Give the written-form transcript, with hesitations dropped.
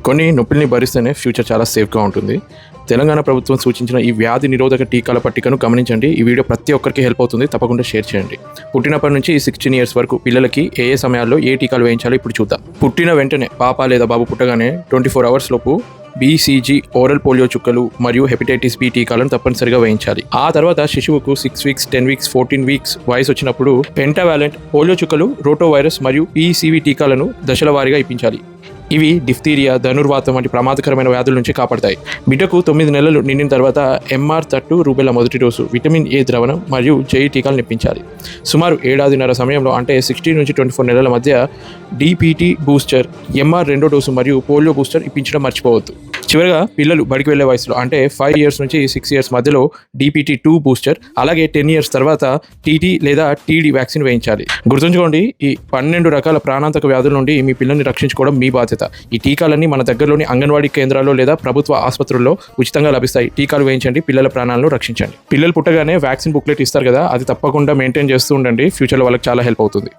కొన్ని నొప్పుల్ని భరిస్తేనే ఫ్యూచర్ చాలా సేఫ్గా ఉంటుంది. తెలంగాణ ప్రభుత్వం సూచించిన ఈ వ్యాధి నిరోధక టీకాల పట్టికను గమనించండి. ఈ వీడియో ప్రతి ఒక్కరికి హెల్ప్ అవుతుంది. తప్పకుండా షేర్ చేయండి. పుట్టినప్పటి నుంచి 16 ఇయర్స్ వరకు పిల్లలకి ఏ సమయాల్లో ఏ టీకాలు వేయించాలో ఇప్పుడు చూద్దాం. పుట్టిన వెంటనే పాప లేదా బాబు పుట్టగానే 24 అవర్స్ లోపు BCG ఓరల్ పోలియో చుక్కలు మరియు హెపటైటిస్ B టీకాలను తప్పనిసరిగా వేయించాలి. ఆ తర్వాత శిశువుకు 6 వీక్స్, 10 వీక్స్, 14 వీక్స్ వయసు వచ్చినప్పుడు పెంటావాలెంట్ పోలియో చుక్కలు, రోటో వైరస్ మరియు PCV టీకాలను దశల వారీగా ఇప్పించాలి. ఇవి డిఫ్తీరియా, ధనుర్వాతం వంటి ప్రమాదకరమైన వ్యాధుల నుంచి కాపాడతాయి. బిడ్డకు 9 నెలలు నిండిన తర్వాత MR30 రూబెలా మొదటి డోసు, విటమిన్ A ద్రవణం మరియు జై టీకాలను ఇప్పించాలి. సుమారు 7.5 సమయంలో అంటే 16 నుంచి 24 నెలల మధ్య DPT బూస్టర్, MR రెండో డోసు మరియు పోలియో బూస్టర్ ఇప్పించడం మర్చిపోవద్దు. చివరగా పిల్లలు బడికి వెళ్లే వయసులో అంటే 5 ఇయర్స్ నుంచి 6 ఇయర్స్ మధ్యలో DPT2 బూస్టర్, అలాగే 10 ఇయర్స్ తర్వాత TT లేదా TD వ్యాక్సిన్ వేయించాలి. గుర్తుంచుకోండి, ఈ 12 రకాల ప్రాణాంతక వ్యాధుల నుండి మీ పిల్లల్ని రక్షించుకోవడం మీ బాధ్యత. ఈ టీకాలన్నీ మన దగ్గరలోని అంగన్వాడీ కేంద్రాల్లో లేదా ప్రభుత్వ ఆసుపత్రుల్లో ఉచితంగా లభిస్తాయి. టీకాలు వేయించండి, పిల్లల ప్రాణాలను రక్షించండి. పిల్లలు పుట్టగానే వ్యాక్సిన్ బుక్లెట్ ఇస్తారు కదా, అది తప్పకుండా మెయింటైన్ చేస్తూ ఉండండి. ఫ్యూచర్లో వాళ్ళకి చాలా హెల్ప్ అవుతుంది.